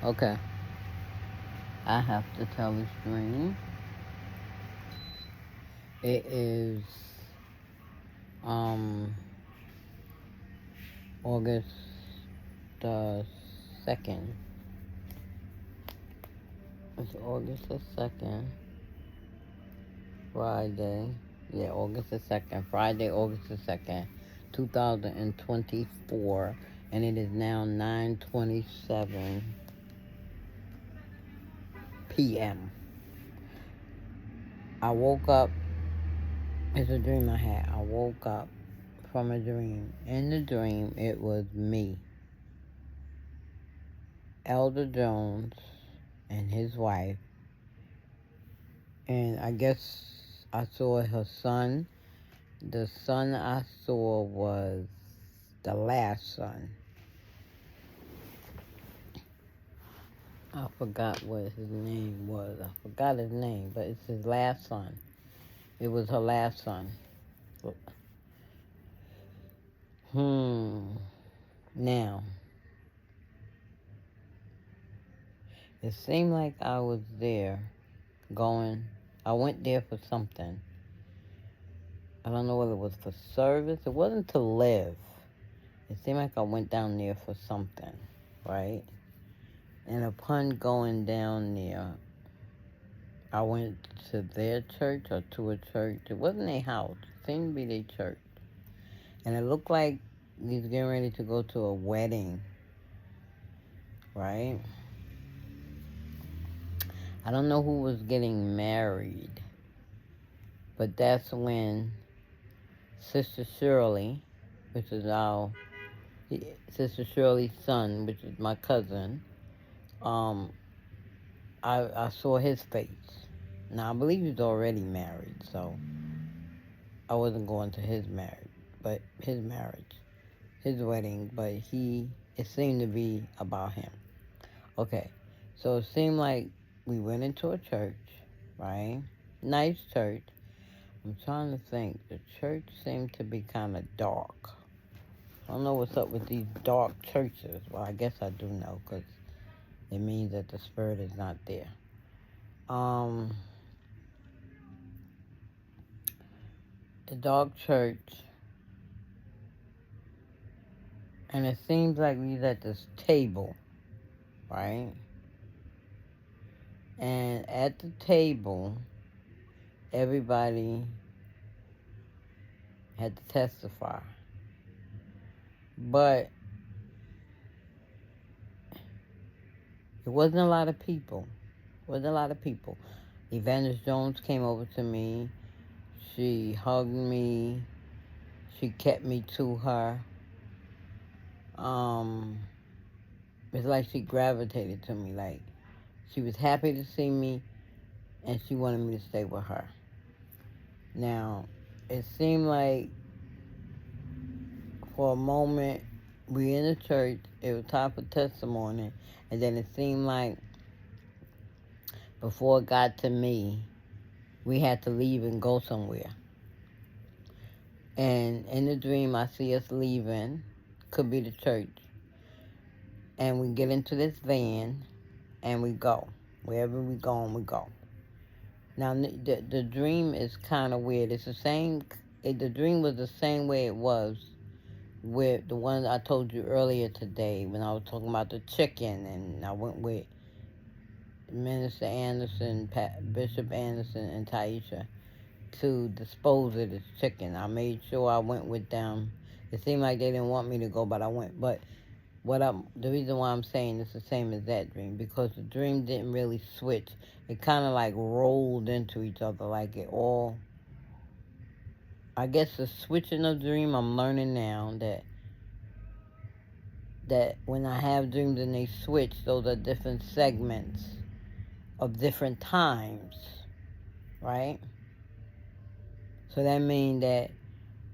Okay, I have to tell this dream. It is um August the 2nd. It's August the 2nd, Friday. Yeah, August the 2nd, Friday, August the 2nd, 2024, and it is now 9:27 p.m. I woke up. It's a dream I had. I woke up from a dream. In the dream, it was me, Elder Jones, and his wife. And I guess I saw her son. The son I saw was the last son. I forgot what his name was. I forgot his name, but it's his last son. It was her last son. Now, it seemed like I was there going. I went there for something. I don't know whether it was for service. It wasn't to live. It seemed like I went down there for something, right? And upon going down there, I went to their church or to a church. It wasn't a house. It seemed to be their church. And it looked like he's getting ready to go to a wedding, right? I don't know who was getting married, but that's when Sister Shirley, which is Sister Shirley's son, which is my cousin, I saw his face. Now, I believe he's already married, so I wasn't going to his wedding, but it seemed to be about him. Okay, so it seemed like we went into a church, right? Nice church. I'm trying to think. The church seemed to be kind of dark. I don't know what's up with these dark churches. Well, I guess I do know, because it means that the spirit is not there. The dark church, and it seems like we was at this table, right? And at the table, everybody had to testify. But it wasn't a lot of people. Evangelist Jones came over to me. She hugged me. She kept me to her. It's like she gravitated to me. Like, she was happy to see me, and she wanted me to stay with her. Now, it seemed like for a moment, we in the church, it was time for testimony, and then it seemed like before it got to me, we had to leave and go somewhere. And in the dream, I see us leaving, could be the church, and we get into this van, and we go. Wherever we go, we go. Now, the dream is kind of weird. It's the same, the dream was the same way it was with the one I told you earlier today when I was talking about the chicken, and I went with Minister Anderson, Bishop Anderson, and Taisha to dispose of this chicken. I made sure I went with them. It seemed like they didn't want me to go, but I went. But the reason why I'm saying it's the same as that dream, because the dream didn't really switch. It kind of like rolled into each other, like it all. I guess the switching of dream, I'm learning now that when I have dreams and they switch, those are different segments of different times, right? So that means that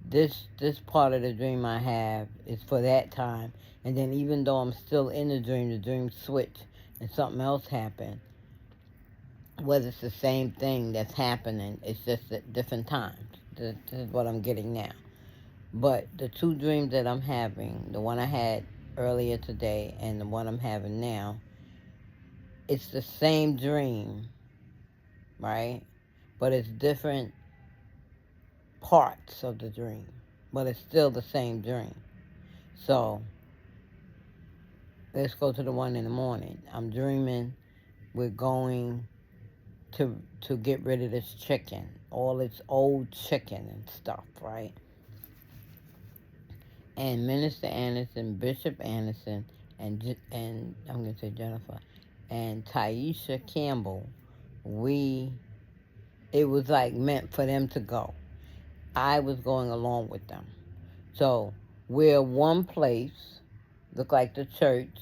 this part of the dream I have is for that time, and then even though I'm still in the dream switch and something else happened. Whether it's the same thing that's happening, it's just at different times. This is what I'm getting now. But the two dreams that I'm having, the one I had earlier today and the one I'm having now, it's the same dream, right? But it's different parts of the dream, but it's still the same dream. So let's go to the one in the morning. I'm dreaming we're going to get rid of this chicken, all its old chicken and stuff, right? And Minister Anderson, Bishop Anderson, and I'm gonna say Jennifer, and Taisha Campbell, it was like meant for them to go. I was going along with them. So we're one place, looked like the church,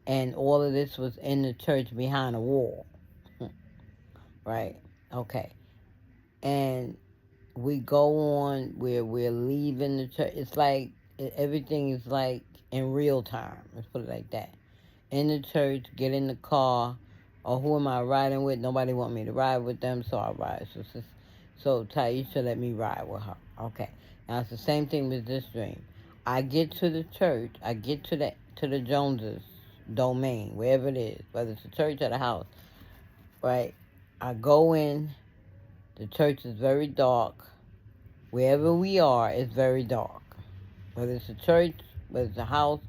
and all of this was in the church behind a wall. Right? Okay. And we go on where we're leaving the church. It's like everything is like in real time. Let's put it like that. In the church, get in the car, or who am I riding with? Nobody want me to ride with them, so I ride. So Taisha let me ride with her. Okay. Now it's the same thing with this dream. I get to the church. I get to the Joneses domain, wherever it is, whether it's a church or the house. Right. I go in. The church is very dark. Wherever we are, it's very dark. Whether it's a church, whether it's a house,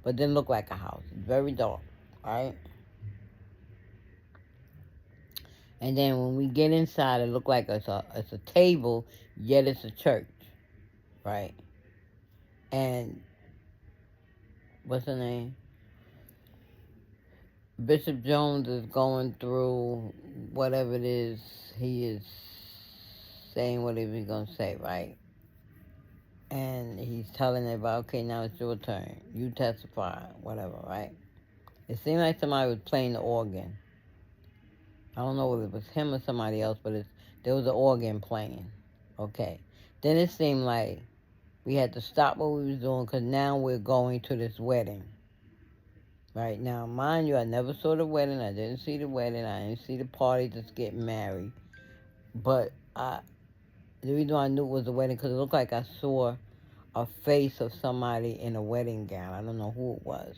but it didn't look like a house. It's very dark, right? And then when we get inside, it looked like it's a table, yet it's a church, right? And what's her name? Bishop Jones is going through whatever it is he is saying, whatever he's going to say, right? And he's telling everybody, okay, now it's your turn. You testify, whatever, right? It seemed like somebody was playing the organ. I don't know whether it was him or somebody else, but there was an organ playing. Okay. Then it seemed like we had to stop what we was doing because now we're going to this wedding. Right now, mind you, I never saw the wedding. I didn't see the wedding. I didn't see the party just getting married. But the reason I knew it was a wedding because it looked like I saw a face of somebody in a wedding gown. I don't know who it was.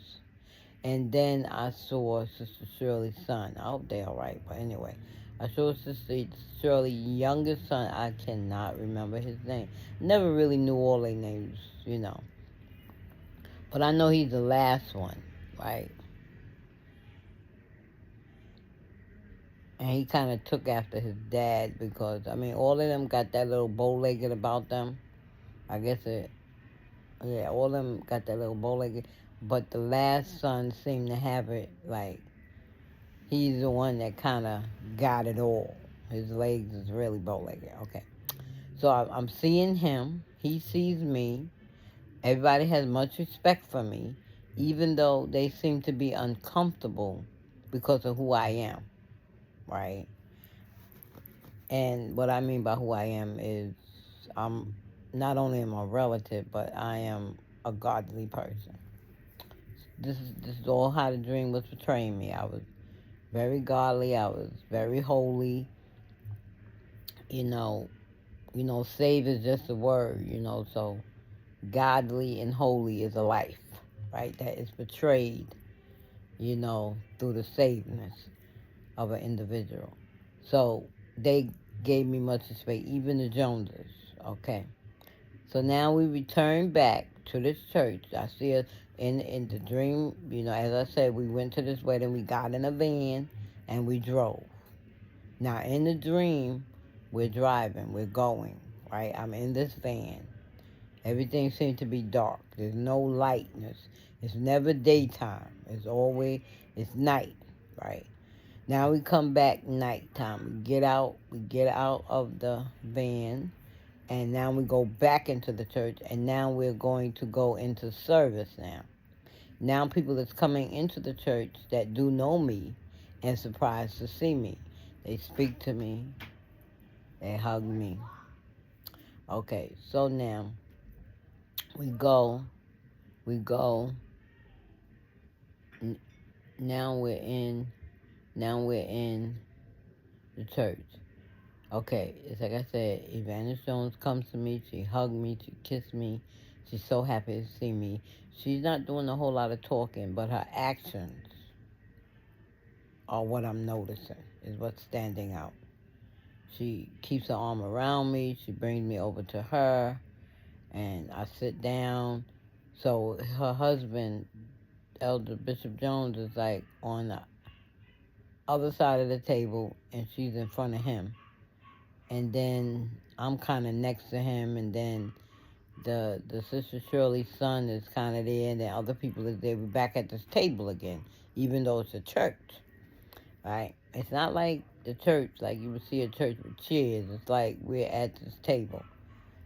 And then I saw Sister Shirley's son. I hope they're all right. But anyway, I saw Sister Shirley's youngest son. I cannot remember his name. Never really knew all their names, you know. But I know he's the last one, right? And he kind of took after his dad because, I mean, all of them got that little bow-legged about them. I guess all of them got that little bow-legged. But the last son seemed to have it like he's the one that kind of got it all. His legs is really bow-legged. Okay. So I'm seeing him. He sees me. Everybody has much respect for me, even though they seem to be uncomfortable because of who I am, right? And what I mean by who I am is I'm not only am I a relative, but I am a godly person. This is all how the dream was portraying me. I was very godly. I was very holy. You know, save is just a word. So godly and holy is a life, right? That is portrayed, through the savedness of an individual. So they gave me much respect, even the Joneses. Okay. So now we return back to this church. I see us in the dream, as I said, we went to this wedding, we got in a van, and we drove. Now, in the dream, we're driving, we're going, right? I'm in this van. Everything seems to be dark. There's no lightness. It's never daytime. It's night, right? Now we come back nighttime. We get out of the van, and now we go back into the church, and now we're going to go into service now. Now people that's coming into the church that do know me and surprised to see me. They speak to me. They hug me. Okay, so now we go. Now we're in the church. Okay, it's like I said, Evangelist Jones comes to me, she hugged me, she kissed me, she's so happy to see me. She's not doing a whole lot of talking, but her actions are what I'm noticing, is what's standing out. She keeps her arm around me. She brings me over to her, and I sit down. So her husband, Elder Bishop Jones, is like on the other side of the table, and she's in front of him. And then I'm kind of next to him, and then the Sister Shirley's son is kind of there, and then other people is there. We're back at this table again, even though it's a church, right? It's not like the church, like you would see a church with chairs. It's like we're at this table.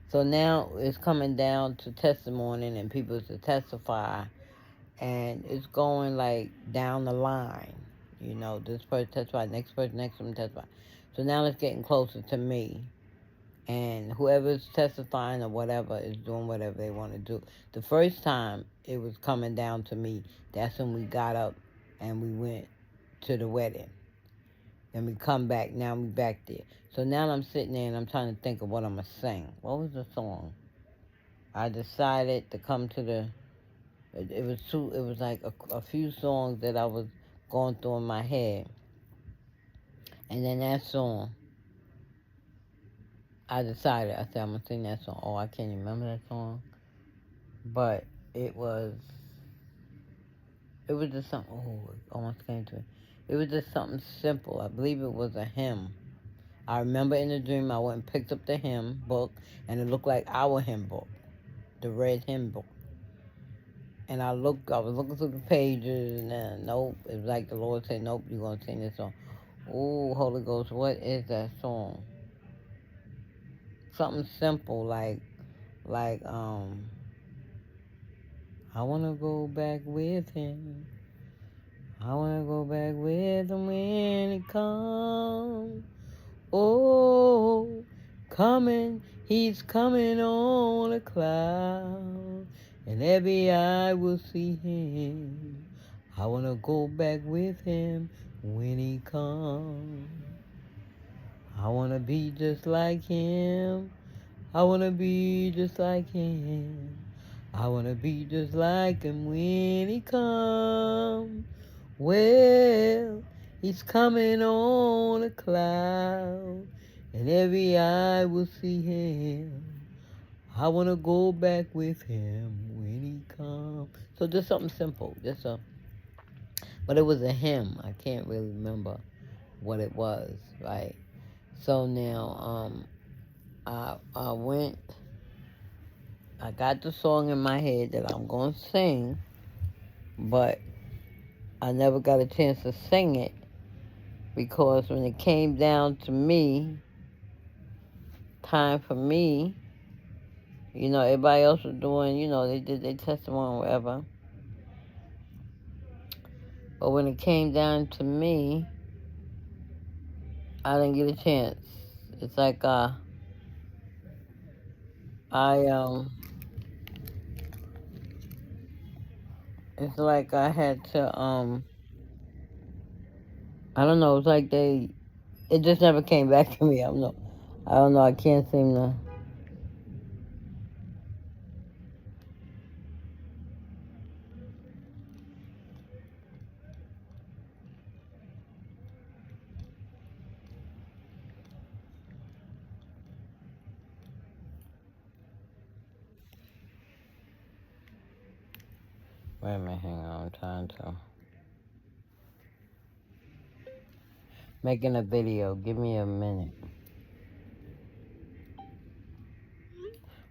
So now it's coming down to testimony and people to testify, and it's going like down the line. You know, this person testify, next person, next one testify. So now it's getting closer to me, and whoever's testifying or whatever is doing whatever they want to do. The first time it was coming down to me, that's when we got up and we went to the wedding. Then we come back, now we back there. So now I'm sitting there and I'm trying to think of what I'm going to sing. What was the song? I decided to come to the, it was like a few songs that I was going through in my head. And then that song, I decided, I said, I'm going to sing that song. Oh, I can't even remember that song. But it was just something, oh, it almost came to me. It was just something simple. I believe it was a hymn. I remember in the dream I went and picked up the hymn book, and it looked like our hymn book, the red hymn book. And I was looking through the pages, and then, nope, it was like the Lord said, nope, you're going to sing this song. Oh, Holy Ghost, what is that song? Something simple, like, I want to go back with him. I want to go back with him when he comes. Oh, he's coming on a cloud, and every eye will see him. I want to go back with him when he comes. I want to be just like him. I want to be just like him. I want to be just like him when he comes. Well, he's coming on a cloud, and every eye will see him. I want to go back with him when he comes. So just something simple, but it was a hymn. I can't really remember what it was, right? So now, I went, I got the song in my head that I'm going to sing, but I never got a chance to sing it because when it came down to me, time for me, you know, everybody else was doing, you know, they did their testimony or whatever. But when it came down to me, I didn't get a chance. It's like, it's like I had to, I don't know, it's like it just never came back to me. I don't know, I can't seem to. Wait a minute, hang on, I'm trying to. Making a video, give me a minute.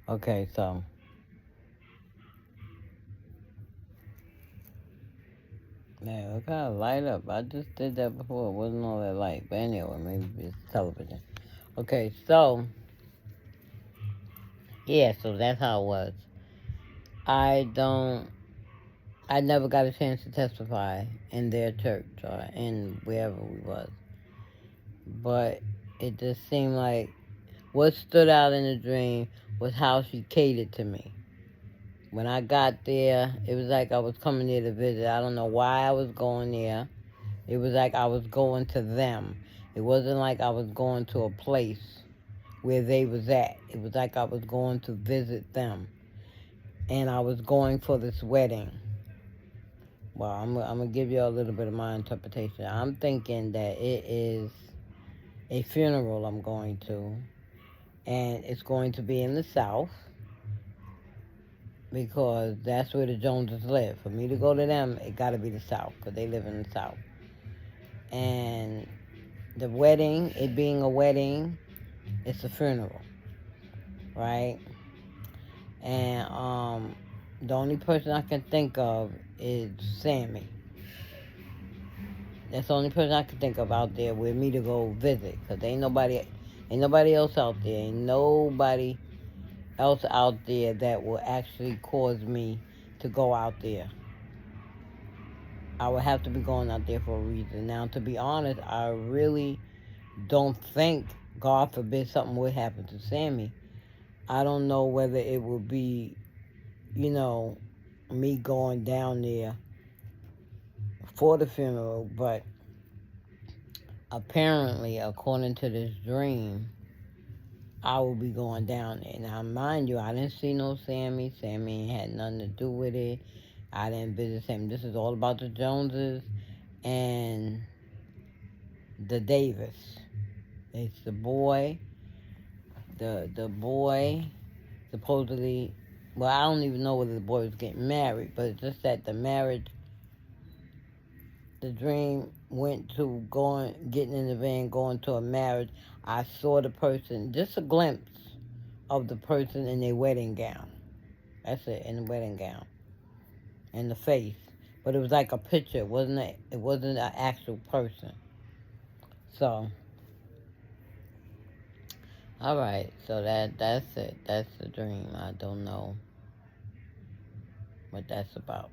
Okay, so. Man, look how it light up. I just did that before. It wasn't all that light. But anyway, maybe it's television. Okay, so. Yeah, so that's how it was. I never got a chance to testify in their church or in wherever we was. But it just seemed like what stood out in the dream was how she catered to me. When I got there, it was like I was coming there to visit. I don't know why I was going there. It was like I was going to them. It wasn't like I was going to a place where they was at. It was like I was going to visit them. And I was going for this wedding. well, I'm going to give you a little bit of my interpretation. I'm thinking that it is a funeral I'm going to, and it's going to be in the South because that's where the Joneses live. For me to go to them, it got to be the South because they live in the South. And the wedding, it being a wedding, it's a funeral, right? And the only person I can think of is Sammy. That's the only person I can think of out there with me to go visit, cause ain't nobody else out there. Ain't nobody else out there that will actually cause me to go out there. I would have to be going out there for a reason. Now, to be honest, I really don't think, God forbid, something would happen to Sammy. I don't know whether it would be, you know, me going down there for the funeral, but apparently, according to this dream, I will be going down there. Now, mind you, I didn't see no Sammy. Sammy ain't had nothing to do with it. I didn't visit Sammy. This is all about the Joneses and the Davis. It's the boy. The boy supposedly, well, I don't even know whether the boy was getting married, but it's just that the marriage, the dream went to getting in the van, going to a marriage. I saw the person, just a glimpse of the person in their wedding gown. That's it, in the wedding gown. And the face. But it was like a picture. It wasn't an actual person. So, alright, so that's it. That's the dream. I don't know what that's about.